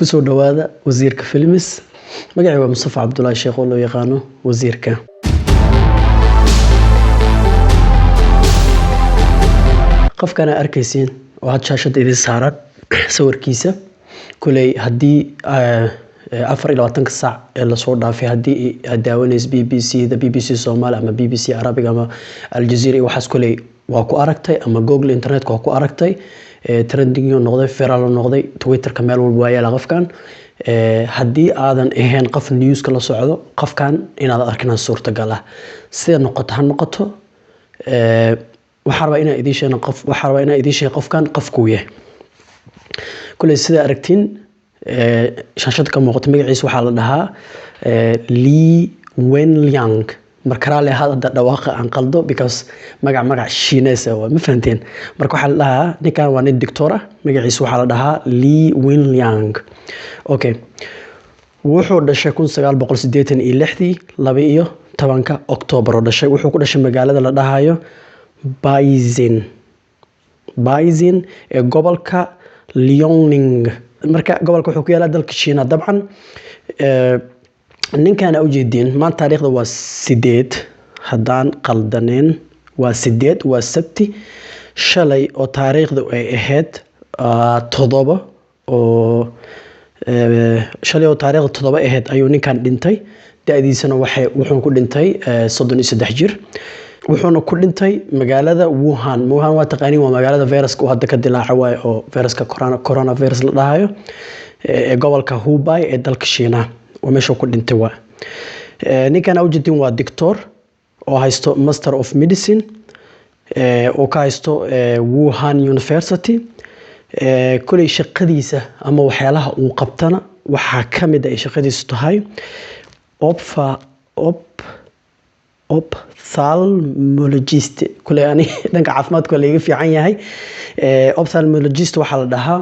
kusoo dhawaada wasiirka filmis magacayga waa Mustafa Cabdullaahi Sheekh oo loo yaqaano wasiirka. qofkan arkaysiin oo had shaashada idin saaran sawirkiisa kulay hadii 24 saac ee la soo dhaafay hadii daawaneys BBC Soomaali ama BBC Arabic ama Al Jazeera waxaas kulay waa ku aragtay ama Google internet waa ku aragtay trending noqday viral noqday Twitter ka meel walba waa yaala qofkan hadii aadan ahayn qof news ka la socdo qofkan inaad arkaan suurtagal ah sida noqoto waxaan rabaa inaan idin sheego qofkan qofku yahay kulay sida aragtiin shaashada ka muuqata magaciisa waxa la dhahaa Li Wenliang marka la hada dhawaaqa aan qaldo because magac Shiinees ah ma fahanteen marka waxa la dhahaa ninkan waa nin doctor ah magaciisa waxa la dhahaa Li Wenliang okay wuxuu dhashay 1986 12 October dhashay wuxuu ku dhashay magaalada la dhahayo Baizin ee gobolka Liaoning marka gobolka wuxuu ku yaalaa dalka Shiina dabcan ninkan u jeedin maanta taariikhda waa 8 hadaan qaldaneen waa 8 waa sabti shalay oo taariikhda ay ahayd 7 oo shalay oo taariikhda 7 ahayd ayuu ninkan dhintay da'diisana wuxuu ku dhintay 33 jir wuxuuna ku dhintay magaalada Wuhan waa taqaaniin waa magaalada viruska hadda ka dilaacay oo viruska coronavirus la dhahayo ee gobolka Hubei ee dalka Shiina oo meesha ku dhintay waa ninkan awjidin waa doctor oo haysto Master of Medicine oo ka haysto Wuhan University kulay shaqadiisa ama waxyaalaha uu qabtana waxa kamid ah shaqadiisu tahay ophthalmologist kulay ani dhanka caafimaadka laga fiican yahay ophthalmologist waxa la dhahaa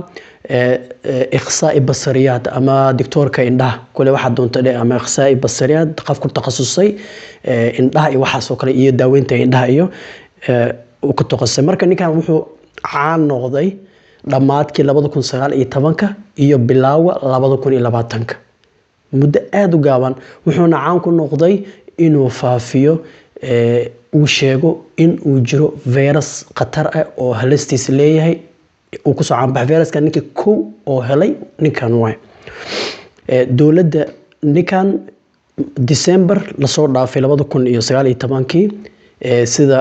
ikhsaa'i basariyaad ama doctorka indhaha kulay waxa doonta ama ikhsaa'i basariyaad qof ku takhasusay indhaha iyo waxa soo kale iyo daaweynta indhaha iyo uu ku takhasusay marka ninkan wuxuu caan noqday dhamaadkii 2019 iyo bilaawa 2020 muddo aad u gaaban wuxuuna caan ku noqday inuu faafiyo uu sheego in uu jiro virus khatar ah oo halistiis leeyahay uu ku soo caanbax viruska ninkii oo helay ninkan way dawladda ninkan December la soo dhaafay 2019 sida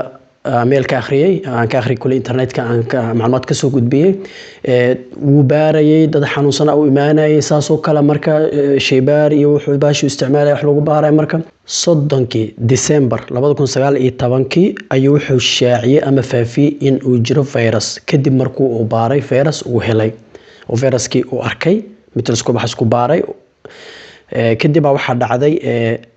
meelka akhriyay aan ka akhri kulay internetka aan macluumaad ka soo gudbiyay uu baarayay dad xanuunsan oo imaanayay saasoo kala marka shaybaar iyo wuxuu baashu isticmaalay wax lagu baaray marka 30 December 2019 ayuu wuxuu shaaciyay ama faafiyay in uu jiro virus kadib markuu uu baaray virus uu helay oo viruskii uu arkay microscope wax ku baaray kadib waxa dhacday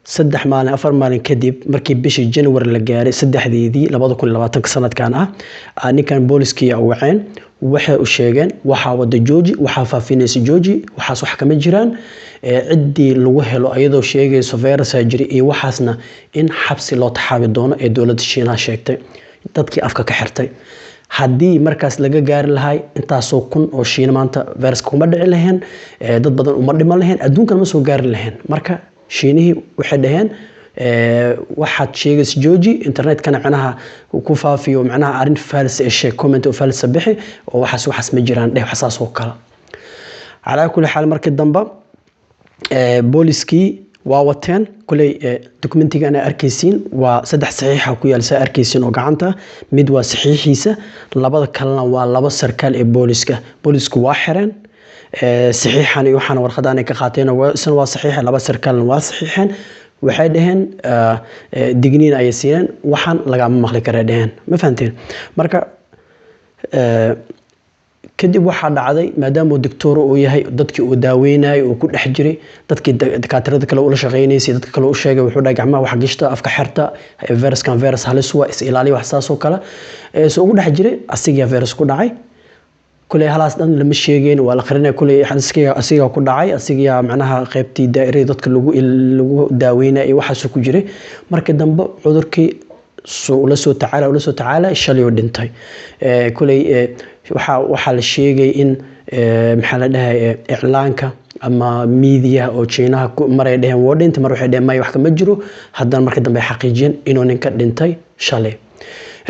3 maalin 4 maalin kadib markii bishii January la gaaray 3deedii 2020 sanadkan ninkan booliskii ay waceen waxa uu sheegeen waxa wada jooji waxa faafinaysa jooji waxaas wax kama jiraan cidii lagu helo ayadoo sheegayso virus jiri iyo waxaasna in xabsi loo taxaabi doono ee dawladda Shiinaha sheegtay dadkii afka ka xirtay hadii markaas laga gaari lahay intaasoo kun oo Shiina maanta viruska kuma dhici lahayn dad badan uma dhiman lahayn adduunka ma soo gaari lahayn marka Shiinihii waxay dhaheen waxaad sheegayso jooji internetkana macnaha ku faafiyo macnaha arin false ee comment oo false bixi oo waxaas ma jiraan waxaas oo kala ala kulli xaal markii dambe booliskii waa wateen kulay documentiga ana arkaysiin waa 3 saxiixa ku yaal sa arkaysiin oo gacanta mid waa saxiixiisa labada kalena waa laba sarkaal ee boolisku waa xireen saxiixan iyo waxaan warqadaan ka qaateen waa saxiix laba sarkaalna waa saxiixeen waxay dhaheen digniin ay siiyeen waxaan laga maqli karaa dhaheen ma fahanteen marka kadib waxa dhacday maadaama doctor uu yahay dadkii uu daaweynay oo ku dhex jiray dadkii dakaatirada kale ula shaqeynayay dadka kale u sheegay wuxuu dhahay gacmaha wax gishta afka xirta virus halis waa is ilaali wax saasoo kale soo ugu dhex jiray asiga virus ku dhacay kulay halaas dhan lama sheegeen waa la qarinay kulay asiga ku dhacay asiga macnaha qaybtii daa'irada dadka lagu daaweynay waxa soo ku jiray markii dambe cudurkii ula soo tacaala shalay dhintay kulay waxa la sheegay in maxaa la dhahay iclaanka ama media oo Chinaha maray dheheen waa dhintay mar waxay dheheen may wax kama jiro haddana markii dambe xaqiijiyeen inuu ninka dhintay shalay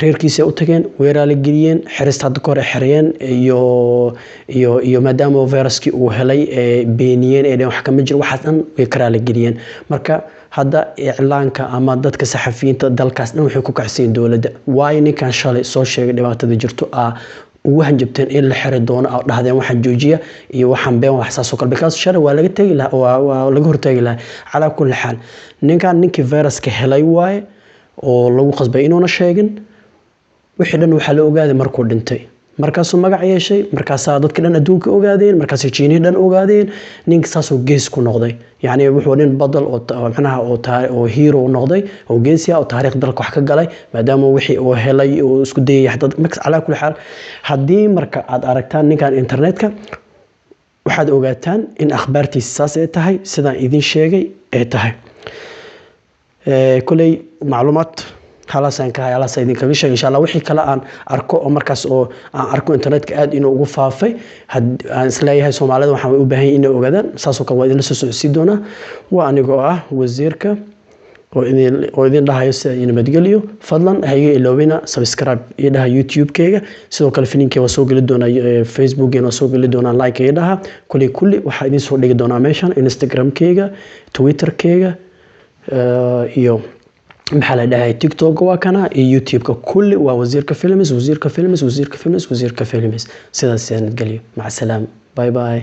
reerkiisa u tageen weerar la geliyeen xirista hadda kor xiriyeen iyo maadaama viruski uu helay beeniyeen ee wax kama jiro waxa dhan way kara la geliyeen marka hadda iclaanka ama dadka saxafiyiinta dalkaas dhan waxay ku kacsiin dawladda waay ninkan shalay soo sheegay dhibaatada jirto ugu hanjabteen in la xiri doono oo dhahdeen waxaan joojiya iyo waxaan been wax saas oo kale because shalay waa laga tagi lahaa waa laga hortagi lahaa calaa kulli xaal ninkii viruska helay waay oo lagu qasbay inuuna sheegin wixii dhan waxa la ogaaday markuu dhintay markaasuu magac yeeshay markaasaa dadka dhan adduunka ogaadeen markaasay China dhan ogaadeen ninka saasoo gees ku noqday yani wuxuu nin badal oo macnaha oo hero noqday oo geesiya oo taariikh dalka wax ka galay maadaama wixii uu helay oo isku dayay dad max ala kulli xaal hadii marka aad aragtaan ninkan internetka waxaad ogaataan in akhbaartiisa saas ay tahay sidaan idin sheegay ay tahay kulay macluumaad halasaan ka halas idin kaga sheegay insha Allah wixii kala aan arko oo markaas oo aan arko internetka aad inuu ugu faafay aan isleeyahay Soomaalida waxaan u baahan inay ogaadaan saasoo kale waa idin la soo socodsiin doona waa anigoo wasiirka oo idin dhahayo si ay nabadgeliyo fadlan hayga iloobina subscribe iyo dhaha YouTube-kayga sidoo kale filimkii waa soo gali doona Facebook-geena soo gali doona like iyo dhaha kulli waxa idin soo dhigi doona meeshan Instagram-kayga Twitter-kayga iyo maxaa la dhahay TikTok waa kana iyo YouTube-ka kulli waa wasiirka films sidaas aan galiyo maca salaam bye bye